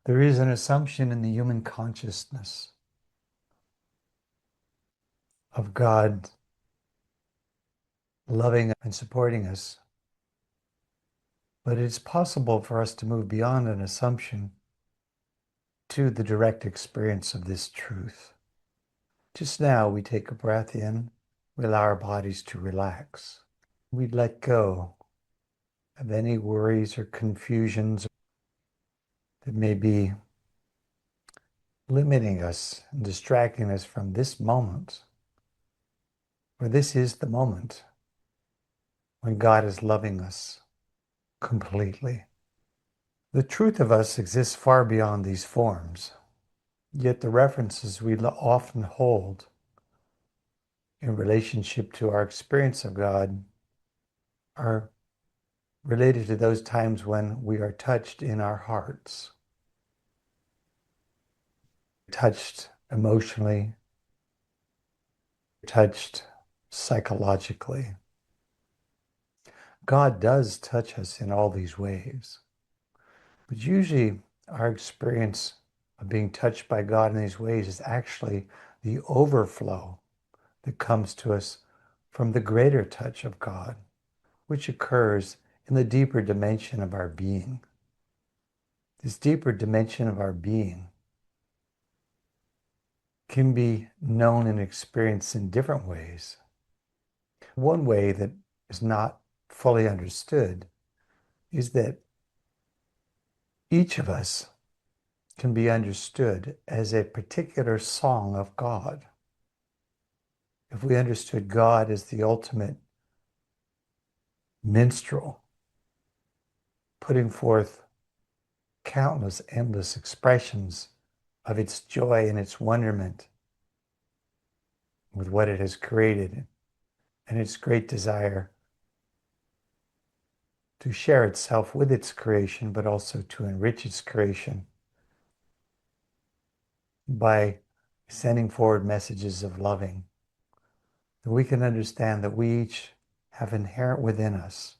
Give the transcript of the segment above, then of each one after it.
There is an assumption in the human consciousness of God loving and supporting us, but it's possible for us to move beyond an assumption to the direct experience of this truth. Just now, we take a breath in, we allow our bodies to relax. We let go of any worries or confusions that may be limiting us and distracting us from this moment, for this is the moment when God is loving us completely. The truth of us exists far beyond these forms, yet the references we often hold in relationship to our experience of God are related to those times when we are touched in our hearts, touched emotionally, touched psychologically. God does touch us in all these ways, but usually our experience of being touched by God in these ways is actually the overflow that comes to us from the greater touch of God, which occurs in the deeper dimension of our being. This deeper dimension of our being can be known and experienced in different ways. One way that is not fully understood is that each of us can be understood as a particular song of God. If we understood God as the ultimate minstrel, putting forth countless, endless expressions of its joy and its wonderment with what it has created and its great desire to share itself with its creation, but also to enrich its creation by sending forward messages of loving, that we can understand that we each have inherent within us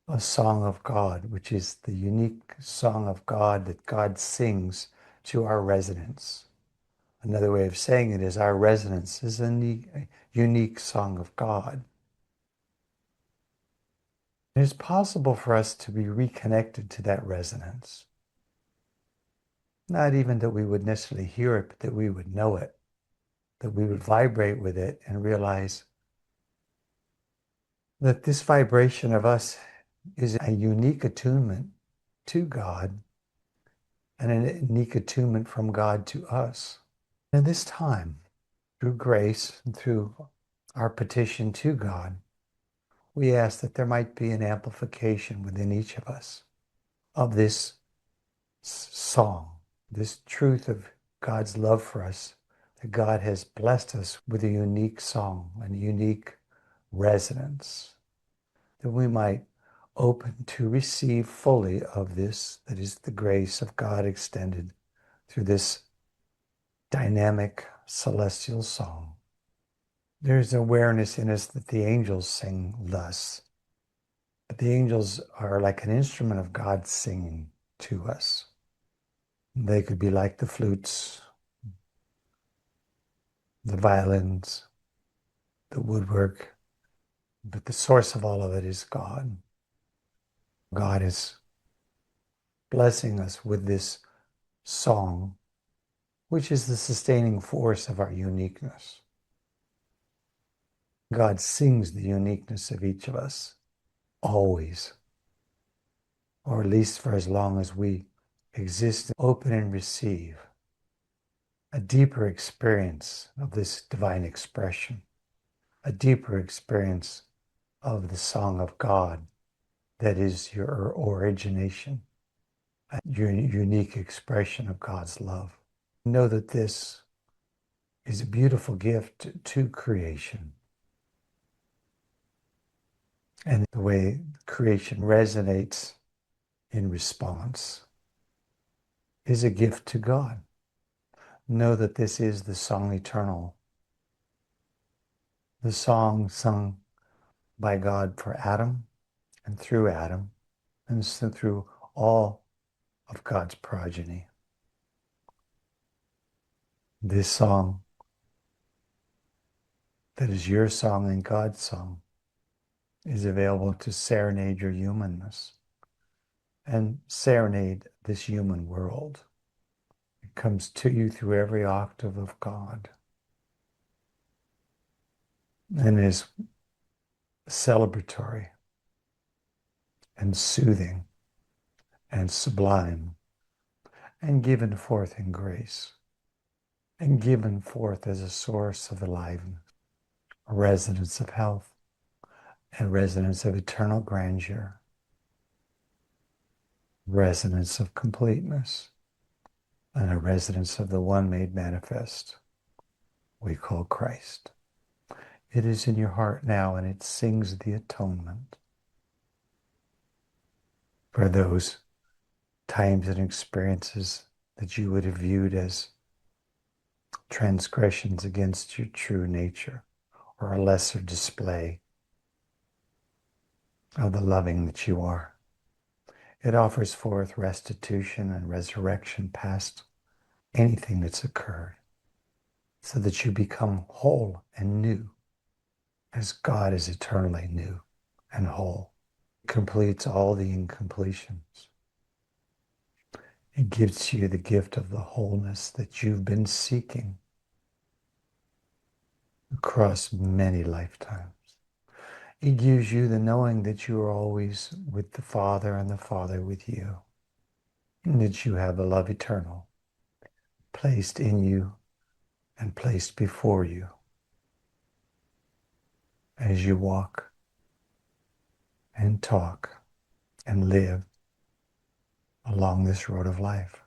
a song of God, which is the unique song of God that God sings to our resonance. Another way of saying it is our resonance is a unique song of God. It is possible for us to be reconnected to that resonance. Not even that we would necessarily hear it, but that we would know it, that we would vibrate with it and realize that this vibration of us is a unique attunement to God and a unique attunement from God to us. And this time, through grace and through our petition to God, we ask that there might be an amplification within each of us of this song, this truth of God's love for us, that God has blessed us with a unique song and a unique resonance, that we might open to receive fully of this, that is the grace of God extended through this dynamic celestial song. There's awareness in us that the angels sing thus, but the angels are like an instrument of God singing to us. They could be like the flutes, the violins, the woodwork, but the source of all of it is God. God is blessing us with this song, which is the sustaining force of our uniqueness. God sings the uniqueness of each of us, always, or at least for as long as we exist, open and receive a deeper experience of this divine expression, a deeper experience of the song of God that is your origination, your unique expression of God's love. Know that this is a beautiful gift to creation. And the way creation resonates in response is a gift to God. Know that this is the song eternal, the song sung by God for Adam and through Adam, and through all of God's progeny. This song that is your song and God's song is available to serenade your humanness and serenade this human world. It comes to you through every octave of God and is celebratory and soothing and sublime and given forth in grace and given forth as a source of aliveness, a resonance of health and resonance of eternal grandeur, resonance of completeness, and a resonance of the one made manifest we call Christ. It is in your heart now, and it sings the atonement for those times and experiences that you would have viewed as transgressions against your true nature or a lesser display of the loving that you are. It offers forth restitution and resurrection past anything that's occurred so that you become whole and new as God is eternally new and whole. It completes all the incompletions. It gives you the gift of the wholeness that you've been seeking across many lifetimes. It gives you the knowing that you are always with the Father and the Father with you, and that you have a love eternal placed in you and placed before you as you walk and talk and live along this road of life.